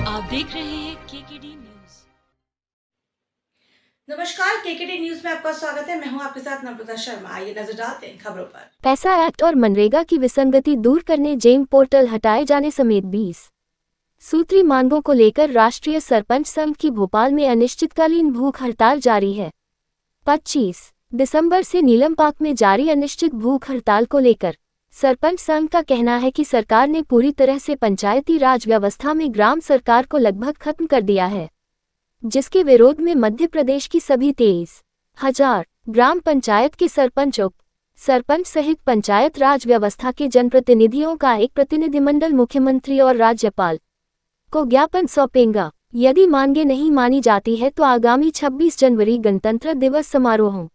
आप देख रहे हैं केकेडी न्यूज। नमस्कार, केकेडी न्यूज में आपका स्वागत है। मैं हूं आपके साथ नम्रता शर्मा। आइए नजर डालते हैं खबरों पर। पैसा एक्ट और मनरेगा की विसंगति दूर करने जेम पोर्टल हटाए जाने समेत 20 सूत्री मांगों को लेकर राष्ट्रीय सरपंच संघ की भोपाल में अनिश्चितकालीन भूख हड़ताल जारी है। 25 दिसंबर से नीलम पार्क में जारी अनिश्चित भूख हड़ताल को लेकर सरपंच संघ का कहना है कि सरकार ने पूरी तरह से पंचायती राज व्यवस्था में ग्राम सरकार को लगभग खत्म कर दिया है, जिसके विरोध में मध्य प्रदेश की सभी 23,000 ग्राम पंचायत के सरपंच सहित पंचायत राज व्यवस्था के जनप्रतिनिधियों का एक प्रतिनिधिमंडल मुख्यमंत्री और राज्यपाल को ज्ञापन सौंपेगा। यदि मांगे नहीं मानी जाती है तो आगामी 26 जनवरी गणतंत्र दिवस समारोहों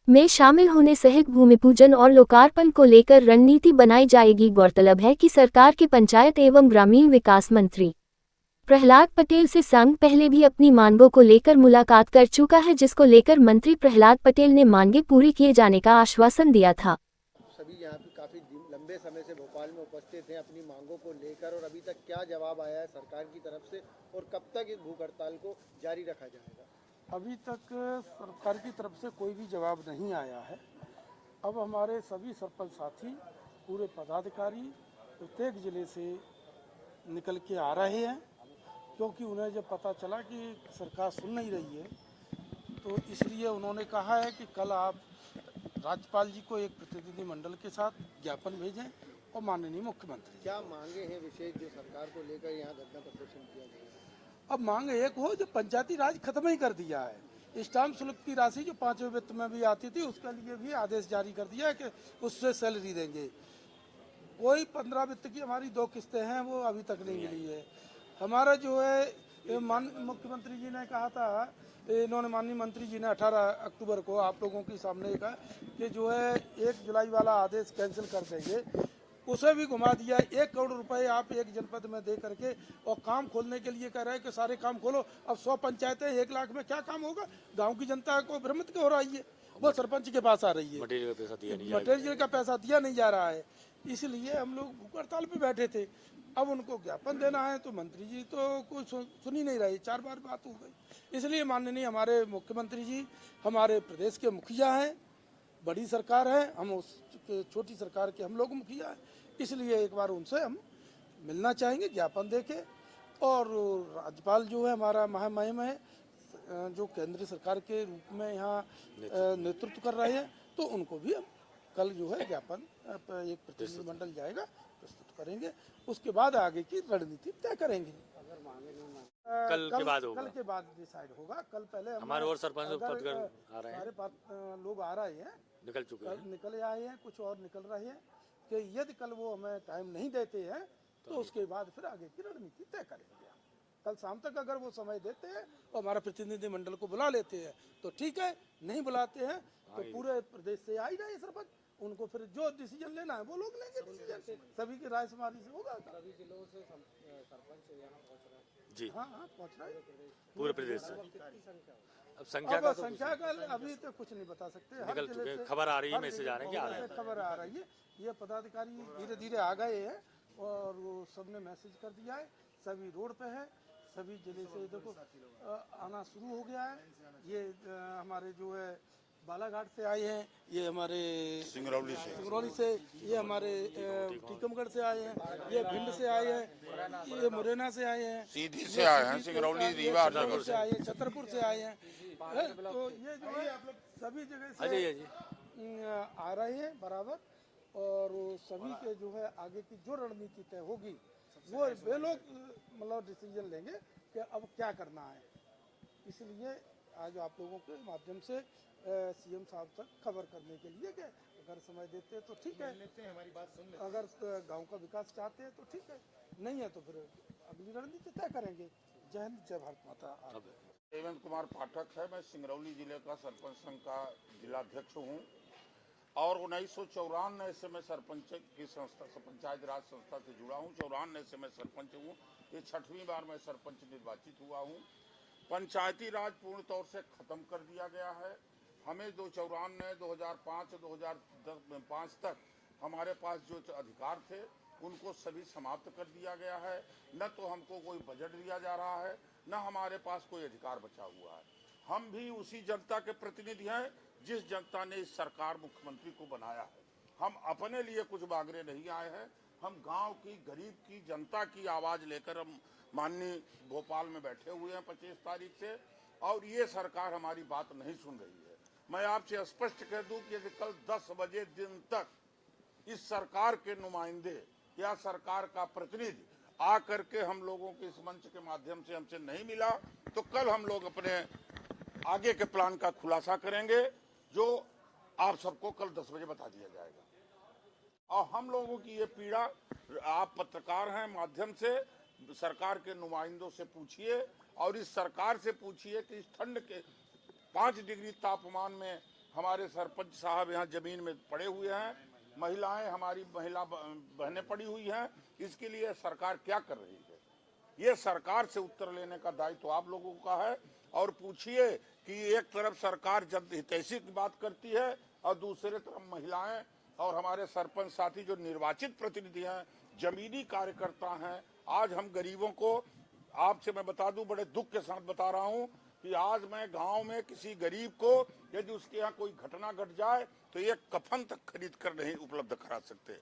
में शामिल होने सहित भूमि पूजन और लोकार्पण को लेकर रणनीति बनाई जाएगी। गौरतलब है कि सरकार के पंचायत एवं ग्रामीण विकास मंत्री प्रहलाद पटेल से संघ पहले भी अपनी मांगों को लेकर मुलाकात कर चुका है, जिसको लेकर मंत्री प्रहलाद पटेल ने मांगे पूरी किए जाने का आश्वासन दिया था। सभी यहाँ पे काफी लंबे समय से भोपाल में उपस्थित हैं अपनी मांगों को लेकर, और अभी तक क्या जवाब आया है सरकार की तरफ से, और कब तक इस भूख हड़ताल को जारी रखा जाएगा? अभी तक सरकार की तरफ से कोई भी जवाब नहीं आया है। अब हमारे सभी सरपंच साथी, पूरे पदाधिकारी प्रत्येक जिले से निकल के आ रहे हैं, क्योंकि उन्हें जब पता चला कि सरकार सुन नहीं रही है, तो इसलिए उन्होंने कहा है कि कल आप राज्यपाल जी को एक प्रतिनिधिमंडल के साथ ज्ञापन भेजें और माननीय मुख्यमंत्री। क्या मांगे हैं विशेष जो सरकार को लेकर यहाँ धरना प्रदर्शन किया जाएगा? अब मांग एक हो, जो पंचायती राज खत्म ही कर दिया है। स्टाम्प शुल्क की राशि जो 5वें वित्त में भी आती थी, उसके लिए भी आदेश जारी कर दिया है कि उससे सैलरी देंगे। कोई 15 वित्त की हमारी 2 किस्तें हैं, वो अभी तक नहीं मिली है। हमारा जो है मुख्यमंत्री जी ने कहा था, इन्होंने माननीय मंत्री जी ने 18 अक्टूबर को आप लोगों के सामने कहा कि जो है 1 जुलाई वाला आदेश कैंसिल कर देंगे, उसे भी घुमा दिया। 1 करोड़ रुपए आप एक जनपद में दे करके और काम खोलने के लिए कह रहे हैं कि सारे काम खोलो। अब 100 पंचायतें 1 लाख में क्या काम होगा? गाँव की जनता को भ्रमित हो रही है, वो सरपंच के पास आ रही है। मटेरियल का पैसा दिया नहीं जा रहा है, इसलिए हम लोग भूख हड़ताल पे बैठे थे। अब उनको ज्ञापन देना है तो मंत्री जी तो कुछ सुन ही नहीं रहे, 4 बार बात हो गई। इसलिए माननीय हमारे मुख्यमंत्री जी हमारे प्रदेश के मुखिया हैं, बड़ी सरकार है, हम उस छोटी सरकार के हम लोग मुखिया हैं, इसलिए एक बार उनसे हम मिलना चाहेंगे ज्ञापन देके। और राज्यपाल जो है हमारा महामहिम है, जो केंद्र सरकार के रूप में यहाँ नेतृत्व कर रहे हैं, तो उनको भी हम कल जो है ज्ञापन एक प्रतिनिधिमंडल जाएगा, प्रस्तुत करेंगे। उसके बाद आगे की रणनीति तय करेंगे। कल के बाद डिसाइड होगा। कल पहले हमारे और सरपंच आ रहे हैं, हमारे पास लोग आ रहे हैं, निकल चुके हैं, निकल आए हैं, कुछ और निकल रहे हैं कि यदि कल वो हमें टाइम नहीं देते हैं तो उसके बाद फिर आगे की रणनीति तय करेंगे। कल शाम तक अगर वो समय देते हैं और हमारा प्रतिनिधिमंडल को बुला लेते हैं तो ठीक है, नहीं बुलाते हैं तो पूरे प्रदेश से आ ही जाए सरपंच, उनको फिर जो डिसीजन लेना है वो लोग लेंगे डिसीजन, सभी की राय समारी से होगा। सभी जिलों से सरपंच यहाँ पहुँच रहे हैं जी, हाँ पहुँच रहा है पूरे प्रदेश से। अब संख्या का अभी तो कुछ नहीं बता सकते, निकल चुके, खबर आ रही है, मैसेज आ रहे हैं कि आ रहे हैं, खबर आ रही है। ये पदाधिकारी धीरे धीरे आ गए हैं और वो सबने मैसेज कर दिया है, सभी रोड पे है, सभी जिले से देखो आना शुरू हो गया है। ये हमारे जो है बालाघाट से आए हैं, ये हमारे सिंगरौली से, ये हमारे टीकमगढ़ से आए हैं, ये भिंड से आए हैं, ये मुरैना से आए हैं, सीधी से आए हैं, सिंगरौली रीवा से आए हैं, छतरपुर से आए हैं। तो ये जो है सभी जगह से आ रहे हैं बराबर, और सभी के जो है आगे की जो रणनीति तय होगी वो वे लोग मतलब डिसीजन लेंगे कि अब क्या करना है। इसलिए आज आप लोगों के माध्यम से सीएम साहब तक खबर करने के लिए कि अगर समय देते हैं तो ठीक है, हमारी बात सुन लेते, अगर गांव का विकास चाहते हैं तो ठीक है, नहीं है तो फिर अगली रणनीति तय करेंगे। जय हिंद, जय भारत माता। हेमंत कुमार पाठक है, मैं सिंगरौली जिले का सरपंच संघ का जिलाध्यक्ष हूँ और 1994 से मैं सरपंच की संस्था पंचायत राज संस्था से जुड़ा हूँ। 94 से मैं सरपंच हूँ, ये 6वीं बार मैं सरपंच निर्वाचित हुआ हूँ। पंचायती राज पूर्ण तौर से खत्म कर दिया गया है। हमें 2005 तक हमारे पास जो अधिकार थे उनको सभी समाप्त कर दिया गया है। न तो हमको कोई बजट दिया जा रहा है, न हमारे पास कोई अधिकार बचा हुआ है। हम भी उसी जनता के प्रतिनिधि हैं जिस जनता ने इस सरकार मुख्यमंत्री को बनाया है। हम अपने लिए कुछ मांगने नहीं आए हैं। हम गांव की, गरीब की, जनता की आवाज लेकर हम माननीय भोपाल में बैठे हुए हैं 25 तारीख से, और ये सरकार हमारी बात नहीं सुन रही है। मैं आपसे स्पष्ट कह दूं कि यदि कल 10 बजे दिन तक इस सरकार के नुमाइंदे या सरकार का प्रतिनिधि आकर के हम लोगों के इस मंच के माध्यम से हमसे नहीं मिला, तो कल हम लोग अपने आगे के प्लान का खुलासा करेंगे, जो आप सबको कल 10 बजे बता दिया जाएगा। और हम लोगों की ये पीड़ा, आप पत्रकार हैं, माध्यम से सरकार के नुमाइंदों से पूछिए, और इस सरकार से पूछिए कि इस ठंड के 5 डिग्री तापमान में हमारे सरपंच साहब यहाँ जमीन में पड़े हुए हैं, महिलाएं, हमारी महिला बहनें पड़ी हुई हैं, इसके लिए सरकार क्या कर रही है। ये सरकार से उत्तर लेने का दायित्व आप लोगों का है। और पूछिए कि एक तरफ सरकार जनहितैषी की बात करती है और दूसरे तरफ महिलाएं और हमारे सरपंच साथी जो निर्वाचित प्रतिनिधि हैं, जमीनी कार्यकर्ता हैं। आज हम गरीबों को, आपसे मैं बता दूं, बड़े दुख के साथ बता रहा हूं कि आज मैं गांव में किसी गरीब को यदि उसके यहाँ कोई घटना घट जाए तो एक कफन तक खरीद कर नहीं उपलब्ध करा सकते।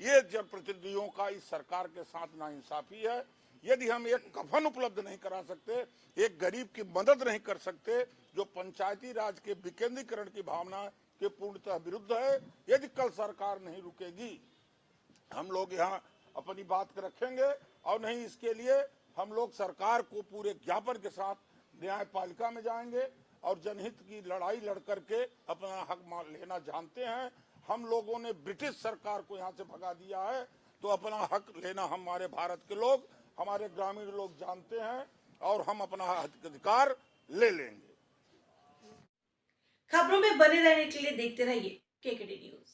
ये जनप्रतिनिधियों का इस सरकार के साथ नाइंसाफी है। यदि हम एक कफन उपलब्ध नहीं करा सकते, एक गरीब की मदद नहीं कर सकते, जो पंचायती राज के विकेंद्रीकरण की भावना के पूर्णतः विरुद्ध है, यदि कल सरकार नहीं रुकेगी, हम लोग यहाँ अपनी बात रखेंगे। और नहीं, इसके लिए हम लोग सरकार को पूरे ज्ञापन के साथ न्यायपालिका में जाएंगे और जनहित की लड़ाई लड़ करके अपना हक लेना जानते हैं। हम लोगों ने ब्रिटिश सरकार को यहाँ से भगा दिया है, तो अपना हक लेना हमारे भारत के लोग, हमारे ग्रामीण लोग जानते हैं, और हम अपना अधिकार ले लेंगे। खबरों में बने रहने के लिए देखते रहिए केकेडी न्यूज।